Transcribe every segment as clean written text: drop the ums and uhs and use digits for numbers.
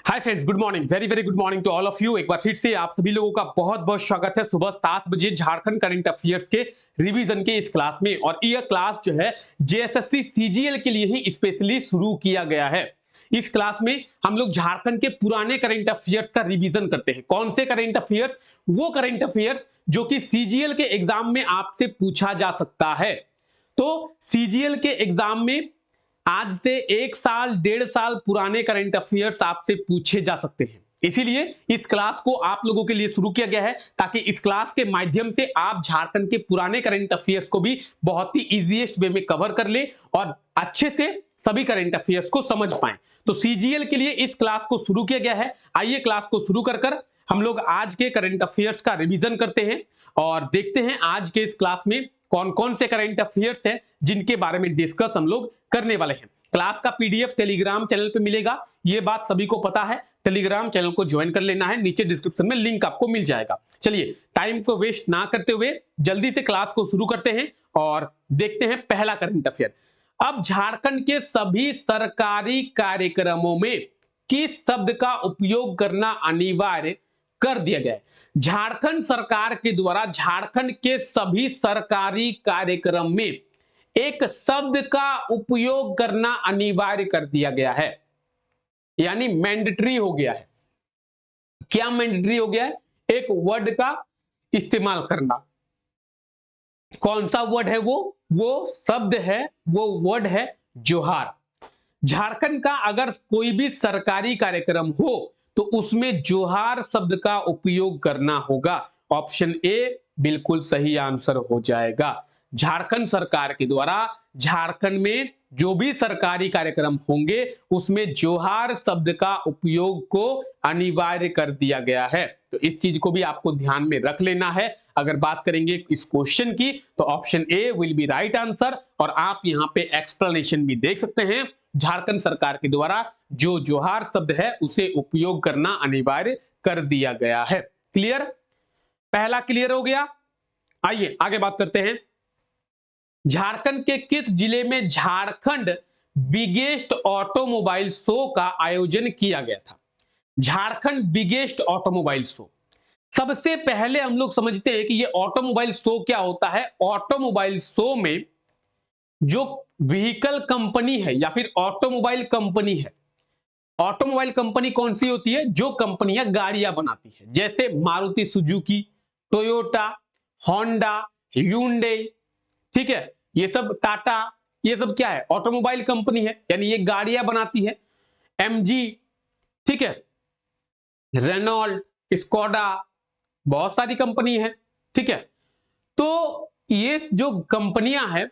Hi friends, good morning, very very good morning to all of you. एक बार फिर से आप सभी लोगों का बहुत बहुत स्वागत है सुबह 7 बजे झारखंड करंट अफेयर्स के रिवीजन के इस क्लास में। और यह क्लास जो है जेएसएससी सीजीएल के लिए ही स्पेशली शुरू किया गया है। इस क्लास में हम लोग झारखंड के पुराने करंट अफेयर्स का रिवीजन करते हैं। कौन से करंट अफेयर्स? वो करंट अफेयर्स जो कि सीजीएल के एग्जाम में आपसे पूछा जा सकता है। तो सीजीएल के एग्जाम में आज से 1 साल 1.5 साल पुराने करंट अफेयर्स आपसे पूछे जा सकते हैं। इसीलिए इस क्लास को आप लोगों के लिए शुरू किया गया है, ताकि इस क्लास के माध्यम से आप झारखंड के पुराने करंट अफेयर्स को भी बहुत ही इजीएस्ट वे में कवर कर ले और अच्छे से सभी करंट अफेयर्स को समझ पाएं। तो सीजीएल के लिए इस क्लास को शुरू किया गया है। आइए क्लास को शुरू कर हम लोग आज के करंट अफेयर्स का रिवीजन करते हैं और देखते हैं आज के इस क्लास में कौन कौन से करंट अफेयर्स हैं जिनके बारे में डिस्कस हम लोग करने वाले हैं। क्लास का पीडीएफ टेलीग्राम चैनल पे मिलेगा, ये बात सभी को पता है। टेलीग्राम चैनल को ज्वाइन कर लेना है, नीचे डिस्क्रिप्शन में लिंक आपको मिल जाएगा। चलिए टाइम को वेस्ट ना करते हुए जल्दी से क्लास को शुरू करते हैं और देखते हैं पहला करंट अफेयर। अब झारखंड के सभी सरकारी कार्यक्रमों में किस शब्द का उपयोग करना अनिवार्य कर दिया गया है? झारखंड सरकार के द्वारा झारखंड के सभी सरकारी कार्यक्रम में एक शब्द का उपयोग करना अनिवार्य कर दिया गया है, यानी मैंडेटरी हो गया है। क्या मैंडेटरी हो गया है? एक वर्ड का इस्तेमाल करना। कौन सा वर्ड है वो शब्द है, वो वर्ड है जोहार। झारखंड का अगर कोई भी सरकारी कार्यक्रम हो तो उसमें जोहार शब्द का उपयोग करना होगा। ऑप्शन ए बिल्कुल सही आंसर हो जाएगा। झारखंड सरकार के द्वारा झारखंड में जो भी सरकारी कार्यक्रम होंगे उसमें जोहार शब्द का उपयोग को अनिवार्य कर दिया गया है। तो इस चीज को भी आपको ध्यान में रख लेना है। अगर बात करेंगे इस क्वेश्चन की तो option A will be right answer. और आप यहां पे एक्सप्लेनेशन भी देख सकते हैं। झारखंड सरकार के द्वारा जो जोहार शब्द है उसे उपयोग करना अनिवार्य कर दिया गया है। क्लियर? पहला क्लियर हो गया। आइए आगे बात करते हैं। झारखंड के किस जिले में झारखंड बिगेस्ट ऑटोमोबाइल शो का आयोजन किया गया था? Jharkhand biggest automobile show. सबसे पहले हम लोग समझते हैं कि ये ऑटोमोबाइल शो क्या होता है। ऑटोमोबाइल शो में जो व्हीकल कंपनी है या फिर ऑटोमोबाइल कंपनी है, ऑटोमोबाइल कंपनी कौन सी होती है? जो कंपनियां गाड़ियां बनाती है, जैसे Maruti Suzuki, Toyota, Honda, Hyundai, ठीक है, ये सब टाटा, ये सब क्या है? ऑटोमोबाइल कंपनी है, यानी ये गाड़ियां बनाती है। एमजी, ठीक है, रेनॉल्ट, स्कोडा, बहुत सारी कंपनी है, ठीक है। तो ये जो कंपनियां हैं,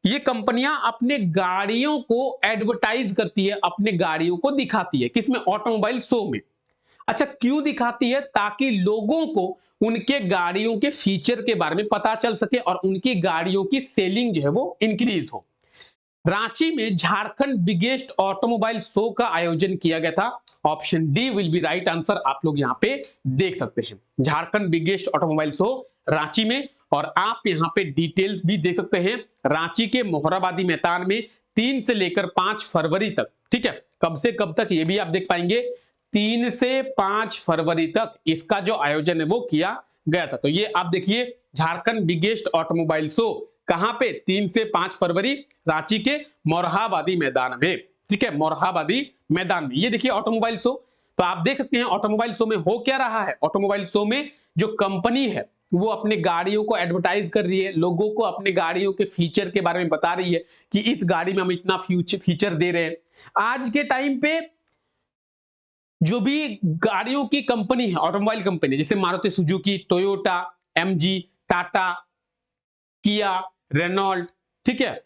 ये कंपनियां अपने गाड़ियों को एडवर्टाइज करती है, अपने गाड़ियों को दिखाती है। किसमें? ऑटोमोबाइल शो में। अच्छा, क्यों दिखाती है? ताकि लोगों को उनके गाड़ियों के फीचर के बारे में पता चल सके और उनकी गाड़ियों की सेलिंग जो है वो इंक्रीज हो। रांची में झारखंड बिगेस्ट ऑटोमोबाइल शो का आयोजन किया गया था। Option D will be right answer. आप लोग यहां पे देख सकते हैं Jharkhand biggest automobile show Ranchi में। और आप यहां पे डिटेल्स भी देख सकते हैं। रांची के मोहराबादी मैदान में 3 से लेकर 5 फरवरी तक, ठीक है, कब से कब तक ये भी आप देख पाएंगे। 3 से 5 फरवरी तक इसका जो आयोजन है वो किया गया था। तो ये आप देखिए झारखंड बिगेस्ट ऑटोमोबाइल शो कहां पे? 3 से 5 फरवरी रांची के मोरहाबादी मैदान में, ठीक है, मोरहाबादी मैदान में। ये देखिए ऑटोमोबाइल शो। तो आप देख सकते हैं ऑटोमोबाइल शो में हो क्या रहा है। ऑटोमोबाइल शो में जो कंपनी है वो अपने गाड़ियों को एडवर्टाइज कर रही है, लोगों को अपने गाड़ियों के फीचर के बारे में बता रही है कि इस गाड़ी में हम इतना फीचर दे रहे हैं। आज के टाइम पे जो भी गाड़ियों की कंपनी है, ऑटोमोबाइल कंपनी, जैसे Maruti Suzuki, Toyota, MG, Tata, किया, रेनॉल्ट, ठीक है,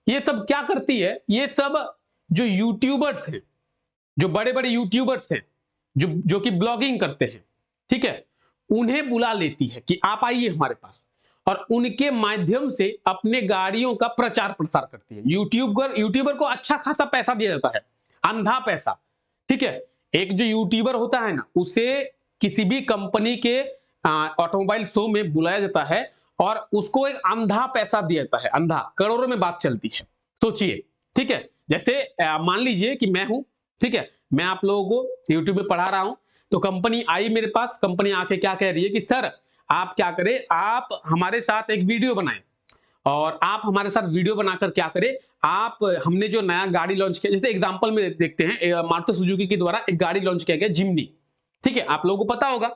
ये सब क्या करती है? ये सब जो यूट्यूबर्स हैं, जो बड़े बड़े यूट्यूबर्स हैं, जो कि ब्लॉगिंग करते हैं, ठीक है, उन्हें बुला लेती है कि आप आइए हमारे पास, और उनके माध्यम से अपने गाड़ियों का प्रचार प्रसार करती है। यूट्यूबर को अच्छा खासा पैसा दिया जाता है, अंधा पैसा, ठीक है। एक जो यूट्यूबर होता है ना, उसे किसी भी कंपनी के ऑटोमोबाइल शो में बुलाया जाता है और उसको एक अंधा पैसा दिया जाता है। अंधा, करोड़ों में बात चलती है, सोचिए, ठीक है। जैसे मान लीजिए कि मैं हूं ठीक है, मैं आप लोगों को यूट्यूब में पढ़ा रहा हूं, तो कंपनी आई मेरे पास, कंपनी आके क्या कह रही है कि सर आप क्या करें, आप हमारे साथ एक वीडियो बनाएं, और आप हमारे साथ वीडियो बनाकर क्या करें, आप हमने जो नया गाड़ी लॉन्च किया, जैसे एग्जांपल में देखते हैं, मारुति सुजुकी के द्वारा एक गाड़ी लॉन्च किया गया जिम्नी। ठीक है, आप लोगों को पता होगा,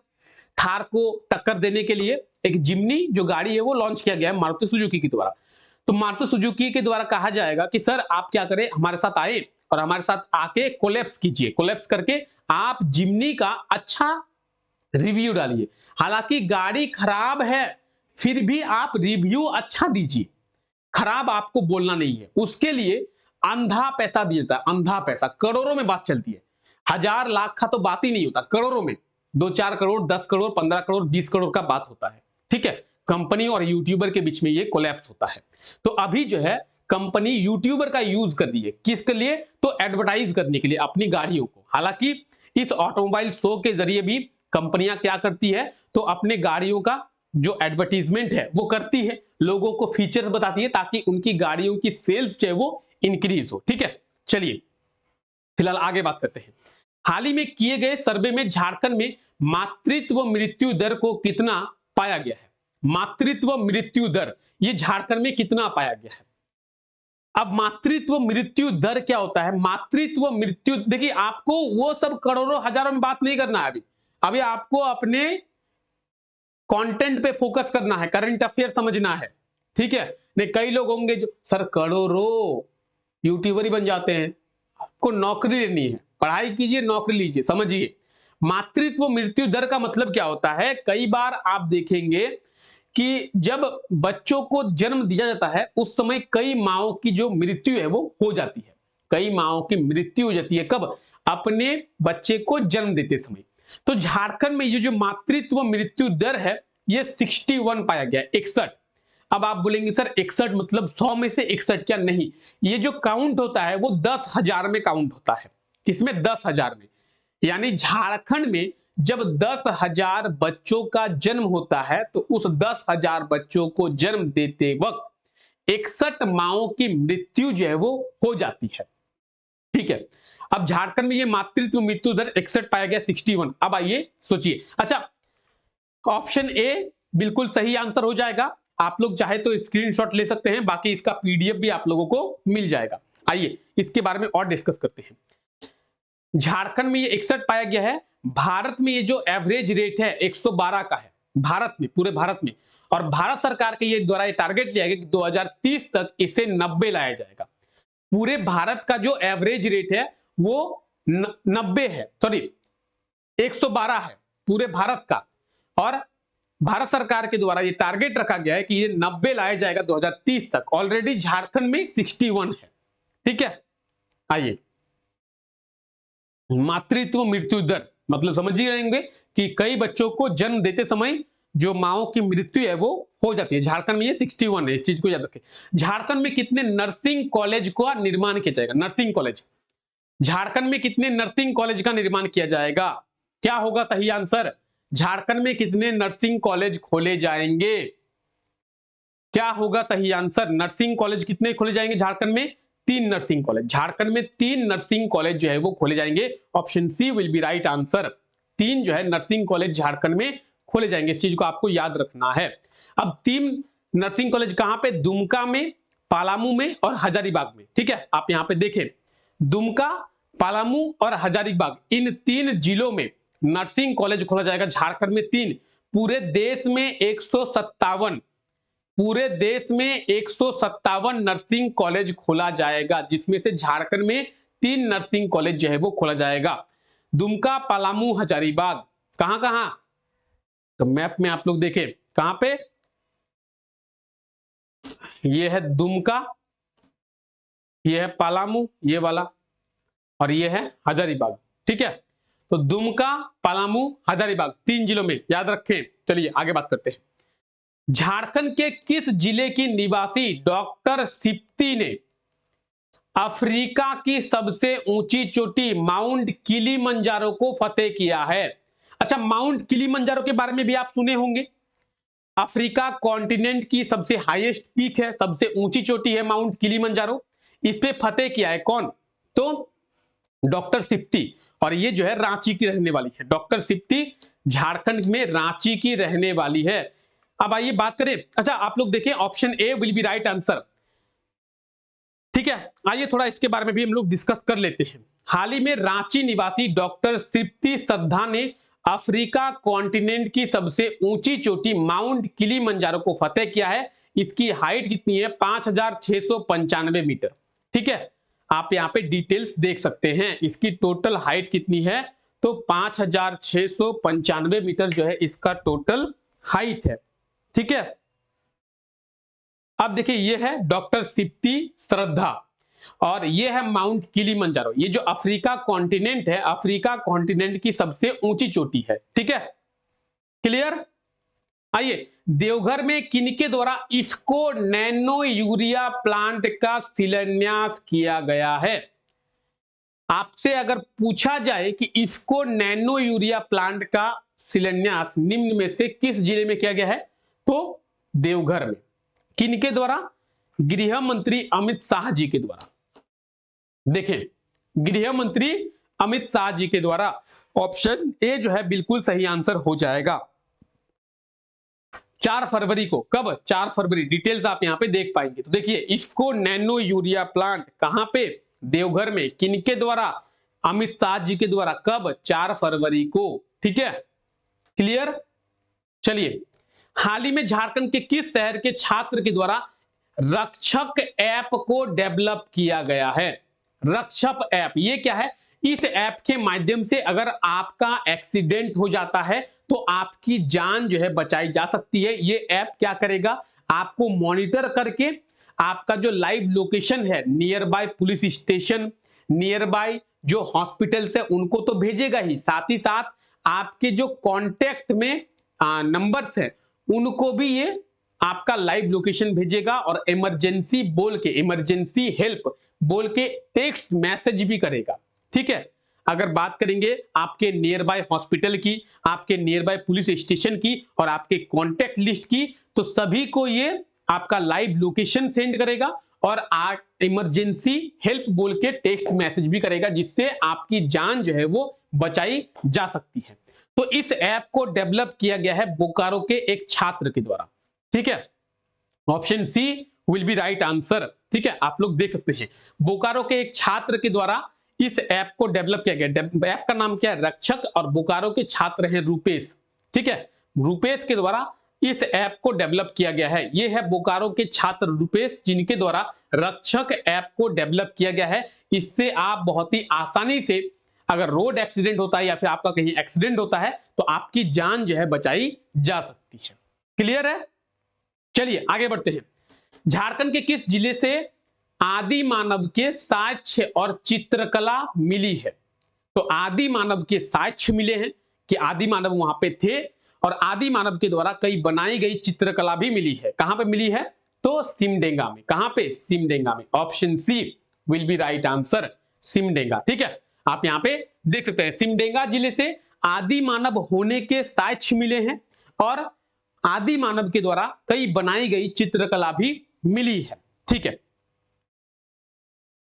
थार को टक्कर देने के लिए एक जिम्नी जो गाड़ी है वो लॉन्च किया गया है मारुति सुजुकी के द्वारा। तो मारुति सुजुकी के द्वारा कहा जाएगा कि सर आप क्या करें, हमारे साथ आए और हमारे साथ आके कोलैप्स कीजिए, कोलैप्स करके आप जिम्नी का अच्छा रिव्यू डालिए। हालांकि गाड़ी खराब है, फिर भी आप रिव्यू अच्छा दीजिए, खराब आपको बोलना नहीं है। उसके लिए अंधा पैसा दिया जाता है, अंधा पैसा, करोड़ों में बात चलती है। हजार लाख का तो बात ही नहीं होता, करोड़ों में, 2-4 करोड़, 10 करोड़, 15 करोड़, 20 करोड़ का बात होता है। ठीक है, कंपनी और यूट्यूबर के बीच में ये कोलैप्स होता है। तो अभी जो है कंपनी यूट्यूबर का यूज कर रही है, किसके लिए, तो एडवर्टाइज करने के लिए अपनी गाड़ियों को। हालांकि इस ऑटोमोबाइल शो के जरिए भी कंपनियां क्या करती है, तो अपने गाड़ियों का जो एडवर्टीजमेंट है वो करती है, लोगों को फीचर्स बताती है, ताकि उनकी गाड़ियों की सेल्स जो है वो इंक्रीज हो। ठीक है, चलिए फिलहाल आगे बात करते हैं। हाल ही में किए गए सर्वे में झारखंड में मातृत्व मृत्यु दर को कितना पाया गया है, मातृत्व मृत्यु दर ये झारखंड में कितना पाया गया है। अब मातृत्व मृत्यु दर क्या होता है, मातृत्व मृत्यु, देखिए आपको वो सब करोड़ों हजारों में बात नहीं करना है अभी, अभी आपको अपने कंटेंट पे फोकस करना है, करंट अफेयर समझना है। ठीक है, नहीं कई लोग होंगे जो सर करोड़ों यूट्यूबर ही बन जाते हैं, आपको नौकरी लेनी है, पढ़ाई कीजिए, नौकरी लीजिए। समझिए मातृत्व मृत्यु दर का मतलब क्या होता है, कई बार आप देखेंगे कि जब बच्चों को जन्म दिया जाता है उस समय कई माओं की जो मृत्यु है वो हो जाती है, कई माओं की मृत्यु हो जाती है, कब, अपने बच्चे को जन्म देते समय। तो झारखंड में ये जो मातृत्व मृत्यु दर है ये 61 पाया गया, 61। अब आप बोलेंगे सर 61 मतलब 100 में से 61, क्या, नहीं, ये जो काउंट होता है वो 10,000 में काउंट होता है। किसमें, 10,000 में। यानी झारखंड में जब 10,000 बच्चों का जन्म होता है तो उस 10,000 बच्चों को जन्म देते वक्त 61 माओं की मृत्यु जो है वो हो जाती है। ठीक है, अब झारखंड में ये मातृत्व मृत्यु दर 61 पाया गया, 61। अब आइए सोचिए, अच्छा ऑप्शन ए बिल्कुल सही आंसर हो जाएगा, आप लोग चाहे तो स्क्रीनशॉट ले सकते हैं, बाकी इसका पीडीएफ भी आप लोगों को मिल जाएगा। आइए इसके बारे में और डिस्कस करते हैं। झारखंड में ये 61 पाया गया है, भारत में ये जो एवरेज रेट है 112 का है, भारत में, पूरे भारत में। और भारत सरकार के ये द्वारा ये टारगेट लिया गया कि 2030 तक इसे 90 लाया जाएगा। पूरे भारत का जो एवरेज रेट है वो 90 है, सॉरी 112 है पूरे भारत का, और भारत सरकार के द्वारा ये टारगेट रखा गया है कि ये 90 लाया जाएगा 2030 तक। ऑलरेडी झारखंड में 61 है। ठीक है, आइए मातृत्व मृत्यु दर मतलब समझ ही रहेंगे कि कई बच्चों को जन्म देते समय जो माओं की मृत्यु है वो हो जाती है। झारखंड में ये 61 है, इस चीज को याद रखें। झारखंड में कितने नर्सिंग कॉलेज का निर्माण किया जाएगा, नर्सिंग कॉलेज, झारखंड में कितने नर्सिंग कॉलेज का निर्माण किया जाएगा, क्या होगा सही आंसर, झारखंड में कितने नर्सिंग कॉलेज खोले जाएंगे, क्या होगा सही आंसर, नर्सिंग कॉलेज कितने खोले जाएंगे झारखंड में, 3 नर्सिंग कॉलेज, झारखंड में 3 नर्सिंग कॉलेज जो है वो खोले जाएंगे। Option C will be right answer, 3 जो है नर्सिंग कॉलेज झारखंड में खोले जाएंगे, इस चीज को आपको याद रखना है। अब 3 नर्सिंग कॉलेज कहां पे, दुमका में, पलामू में और हजारीबाग में। ठीक है, आप यहां पे देखें दुमका, पलामू और हजारीबाग, इन 3 जिलों में नर्सिंग कॉलेज खोला जाएगा। झारखंड में 3, पूरे देश में 157, पूरे देश में 157 नर्सिंग कॉलेज खोला जाएगा, जिसमें से झारखंड में 3 नर्सिंग कॉलेज जो है वो खोला जाएगा। दुमका, पलामू, हजारीबाग, कहां कहां, तो मैप में आप लोग देखें कहां पे, ये है दुमका, ये है पलामू, ये वाला, और ये है हजारीबाग। ठीक है, तो दुमका, पलामू, हजारीबाग 3 जिलों में, याद रखें। चलिए आगे बात करते हैं। झारखंड के किस जिले की निवासी डॉक्टर सिप्ती ने अफ्रीका की सबसे ऊंची चोटी माउंट किलिमंजारो को फतेह किया है। अच्छा, माउंट किलिमंजारो के बारे में भी आप सुने होंगे, अफ्रीका कॉन्टिनेंट की सबसे हाईएस्ट पीक है, सबसे ऊंची चोटी है माउंट किलिमंजारो, इस पे फतेह किया है कौन, तो डॉक्टर सिप्ती, और ये जो है रांची की रहने वाली है। डॉक्टर सिप्ती झारखंड में रांची की रहने वाली है। अब आइए बात करें, अच्छा आप लोग देखें, option A will be right answer. ठीक है, आइए थोड़ा इसके बारे में भी हम लोग डिस्कस कर लेते हैं। हाल ही में रांची निवासी डॉक्टर सिप्ती सद्धा ने अफ्रीका कॉन्टिनेंट की सबसे ऊंची चोटी माउंट किलिमंजारो को फतेह किया है। इसकी हाइट कितनी है? 5695 मीटर। ठीक है, आप यहाँ पे डिटेल्स देख सकते हैं, इसकी टोटल हाइट कितनी है, तो 5695 मीटर जो है इसका टोटल हाइट है। ठीक है, अब देखिए ये है डॉक्टर सिप्ती श्रद्धा, और ये है माउंट किलिमंजारो। ये जो अफ्रीका कॉन्टिनेंट है, अफ्रीका कॉन्टिनेंट की सबसे ऊंची चोटी है। ठीक है, क्लियर। आइए, देवघर में किनके द्वारा इफ्को नैनो यूरिया प्लांट का शिलान्यास किया गया है? आपसे अगर पूछा जाए कि इफ्को नैनो यूरिया प्लांट का शिलान्यास निम्न में से किस जिले में किया गया है, तो देवघर में। किनके द्वारा? गृह मंत्री अमित शाह जी के द्वारा। देखें, गृह मंत्री अमित शाह जी के द्वारा। ऑप्शन ए जो है बिल्कुल सही आंसर हो जाएगा। 4 फरवरी को, कब? 4 फरवरी। डिटेल्स आप यहां पे देख पाएंगे। तो देखिए, इफ्को नैनो यूरिया प्लांट कहां पे? देवघर में। किनके द्वारा? अमित शाह जी के द्वारा। कब? 4 फरवरी को। ठीक है, क्लियर। चलिए, हाल ही में झारखंड के किस शहर के छात्र के द्वारा रक्षक ऐप को डेवलप किया गया है? रक्षक ऐप, ये क्या है? इस ऐप के माध्यम से अगर आपका एक्सीडेंट हो जाता है तो आपकी जान जो है बचाई जा सकती है। ये ऐप क्या करेगा? आपको मॉनिटर करके आपका जो लाइव लोकेशन है, near by police station, near by जो हॉस्पिटल्स है, उनको तो भेजेगा ही, साथ ही साथ आपके जो कॉन्टेक्ट में नंबर्स है उनको भी ये आपका लाइव लोकेशन भेजेगा, और इमरजेंसी बोल के, इमरजेंसी हेल्प बोल के टेक्स्ट मैसेज भी करेगा। ठीक है, अगर बात करेंगे आपके नियर बाय हॉस्पिटल की, आपके नियर बाय पुलिस स्टेशन की और आपके कॉन्टेक्ट लिस्ट की, तो सभी को ये आपका लाइव लोकेशन सेंड करेगा और इमरजेंसी हेल्प बोल के टेक्स्ट मैसेज भी करेगा, जिससे आपकी जान जो है वो बचाई जा सकती है। तो इस ऐप को डेवलप किया गया है बोकारो के एक छात्र के द्वारा। ठीक है, option C will be right answer. ठीक है, आप लोग देख सकते हैं, बोकारो के एक छात्र के द्वारा इस ऐप को डेवलप किया गया। ऐप का नाम क्या है? रक्षक, और बोकारो के छात्र हैं रूपेश। ठीक है, रूपेश के द्वारा इस ऐप को डेवलप किया गया है। ये है बोकारो के छात्र रूपेश, जिनके द्वारा रक्षक ऐप को डेवलप किया गया है। इससे आप बहुत ही आसानी से, अगर रोड एक्सीडेंट होता है या फिर आपका कहीं एक्सीडेंट होता है, तो आपकी जान जो है बचाई जा सकती है। क्लियर है? चलिए आगे बढ़ते हैं। झारखंड के किस जिले से आदि मानव के साक्ष्य और चित्रकला मिली है? तो आदि मानव के साक्ष्य मिले हैं कि आदि मानव वहां पे थे, और आदि मानव के द्वारा कई बनाई गई चित्रकला भी मिली है। कहां पे मिली है? तो सिमडेगा में। कहां पे? सिमडेगा में। Option C will be right answer, Simdega. ठीक है, आप यहां पे देख सकते हैं, सिमडेगा जिले से आदि मानव होने के साक्ष्य मिले हैं, और आदि मानव के द्वारा कई बनाई गई चित्रकला भी मिली है। ठीक है,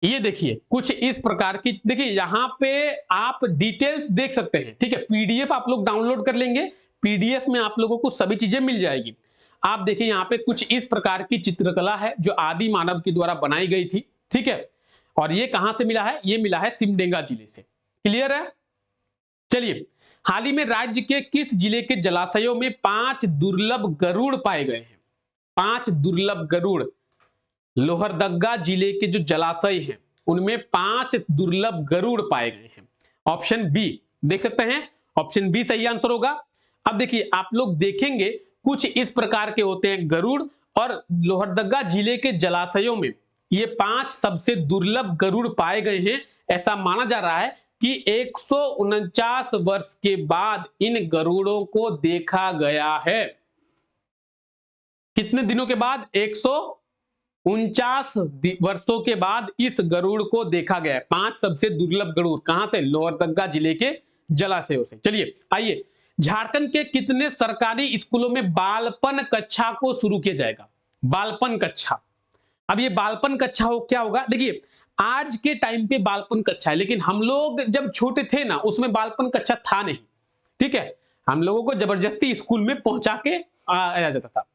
ये देखिए कुछ इस प्रकार की, देखिए यहां पे आप डिटेल्स देख सकते हैं। ठीक है, पीडीएफ आप लोग डाउनलोड कर लेंगे, पीडीएफ में आप लोगों को सभी चीजें मिल जाएगी। आप देखिए यहाँ पे कुछ इस प्रकार की चित्रकला है जो आदि मानव के द्वारा बनाई गई थी। ठीक है, और ये कहां से मिला है? ये मिला है सिमडेगा जिले से। क्लियर है? चलिए, हाल ही में राज्य के किस जिले के जलाशयों में 5 दुर्लभ गरुड़ पाए गए हैं? 5 दुर्लभ गरुड़। लोहरदगा जिले के जो जलाशय हैं उनमें 5 दुर्लभ गरुड़ पाए गए हैं। ऑप्शन बी देख सकते हैं, ऑप्शन बी सही आंसर होगा। अब देखिए, आप लोग देखेंगे कुछ इस प्रकार के होते हैं गरुड़, और लोहरदगा जिले के जलाशयों में ये 5 सबसे दुर्लभ गरुड़ पाए गए हैं। ऐसा माना जा रहा है कि 149 वर्ष के बाद इन गरुड़ों को देखा गया है। कितने दिनों के बाद? 149 वर्षों के बाद इस गरुड़ को देखा गया है। 5 सबसे दुर्लभ गरुड़ कहां से? लोहरदगा जिले के जलाशयों से। चलिए आइए, झारखंड के कितने सरकारी स्कूलों में बालपन कक्षा को शुरू किया जाएगा? बालपन कक्षा। अब ये बालपन कक्षा हो क्या होगा? देखिए, आज के टाइम पे बालपन कक्षा है, लेकिन हम लोग जब छोटे थे ना उसमें बालपन कक्षा था नहीं। ठीक है, हम लोगों को जबरदस्ती स्कूल में पहुंचा के आया जाता था।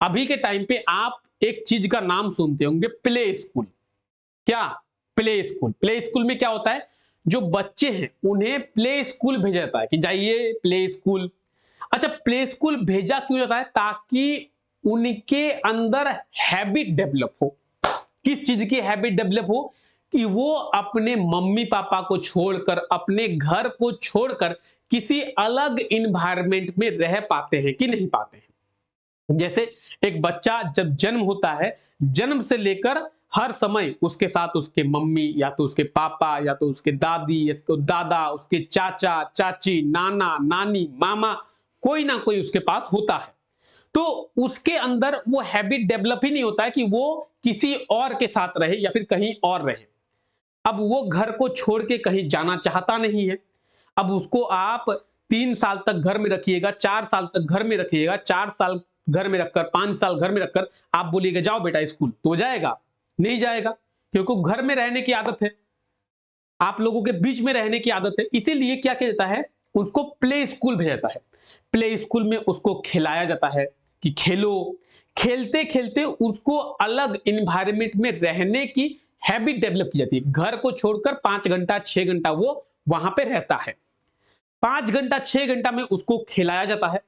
अभी के टाइम पे आप एक चीज का नाम सुनते होंगे, प्ले स्कूल। क्या? Play school. प्ले स्कूल में क्या होता है, जो बच्चे हैं उन्हें प्ले स्कूल भेजा जाता है कि जाइए प्ले स्कूल। अच्छा, प्ले स्कूल भेजा क्यों जाता है? ताकि उनके अंदर हैबिट डेवलप हो। किस चीज की हैबिट डेवलप हो? कि वो अपने मम्मी पापा को छोड़कर, अपने घर को छोड़कर किसी अलग इन्वायरमेंट में रह पाते हैं कि नहीं पाते हैं। जैसे एक बच्चा जब जन्म होता है, जन्म से लेकर हर समय उसके साथ उसके मम्मी या तो उसके पापा या तो उसके दादी, उसके दादा, उसके चाचा चाची, नाना नानी, मामा, कोई ना कोई उसके पास होता है। तो उसके अंदर वो हैबिट डेवलप ही नहीं होता है कि वो किसी और के साथ रहे या फिर कहीं और रहे। अब वो घर को छोड़ के कहीं जाना चाहता नहीं है। अब उसको आप 3 साल तक घर में रखिएगा, 4 साल तक घर में रखिएगा, 4 साल घर में रखकर, 5 साल घर में रखकर आप बोलिएगा जाओ बेटा स्कूल, तो जाएगा? नहीं जाएगा, क्योंकि घर में रहने की आदत है, आप लोगों के बीच में रहने की आदत है। इसीलिए क्या किया जाता है, उसको प्ले स्कूल भेजा जाता है। प्ले स्कूल में उसको खिलाया जाता है कि खेलो। खेलते खेलते उसको अलग इन्वायरमेंट में रहने की हैबिट डेवलप की जाती है। घर को छोड़कर 5 घंटा 6 घंटा वो वहां पे रहता है। 5 घंटा 6 घंटा में उसको खिलाया जाता है।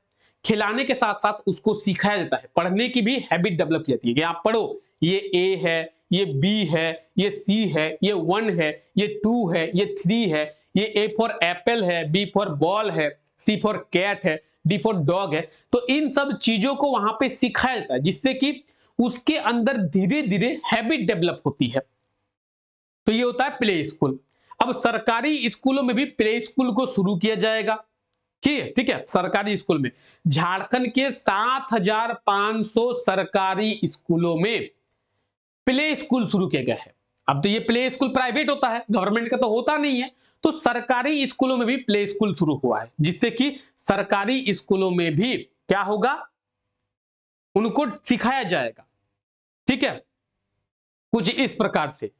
खिलाने के साथ साथ उसको सिखाया जाता है, पढ़ने की भी हैबिट डेवलप की जाती है कि आप पढ़ो, ये ए है, ये बी है, ये सी है, ये 1 है, ये 2 है, ये 3 है, ये ए फॉर एप्पल है, बी फॉर बॉल है, सी फॉर कैट है, डी फॉर डॉग है। तो इन सब चीजों को वहां पे सिखाया जाता है, जिससे कि उसके अंदर धीरे धीरे हैबिट डेवलप होती है। तो ये होता है प्ले स्कूल। अब सरकारी स्कूलों में भी प्ले स्कूल को शुरू किया जाएगा। ठीक है, सरकारी स्कूल में झारखंड के 7,500 सरकारी स्कूलों में प्ले स्कूल शुरू किया गया है। अब तो ये प्ले स्कूल प्राइवेट होता है, गवर्नमेंट का तो होता नहीं है। तो सरकारी स्कूलों में भी प्ले स्कूल शुरू हुआ है, जिससे कि सरकारी स्कूलों में भी क्या होगा, उनको सिखाया जाएगा। ठीक है, कुछ इस प्रकार से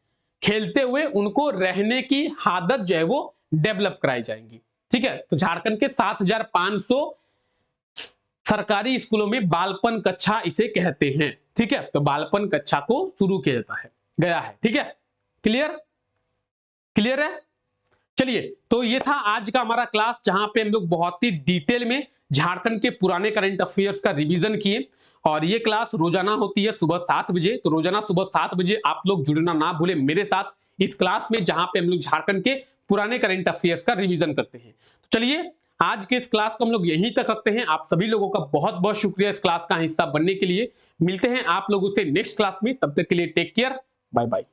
खेलते हुए उनको रहने की आदत जो है वो डेवलप कराई जाएंगी। ठीक है, तो झारखंड के 7,500 सरकारी स्कूलों में बालपन कक्षा इसे कहते हैं। ठीक है, तो बालपन कक्षा को शुरू किया जाता है, गया है। ठीक है, क्लियर? क्लियर है? चलिए, तो ये था आज का हमारा क्लास, जहां पे हम लोग बहुत ही डिटेल में झारखंड के पुराने करंट अफेयर्स का रिवीजन किए। और ये क्लास रोजाना होती है सुबह 7 बजे, तो रोजाना सुबह 7 बजे आप लोग जुड़ना ना भूलें मेरे साथ इस क्लास में, जहां पे हम लोग झारखंड के पुराने करंट अफेयर्स का रिवीजन करते हैं। तो चलिए, आज के इस क्लास को हम लोग यहीं तक रखते हैं। आप सभी लोगों का बहुत बहुत शुक्रिया इस क्लास का हिस्सा बनने के लिए। मिलते हैं आप लोगों से नेक्स्ट क्लास में, तब तक के लिए टेक केयर, बाय बाय।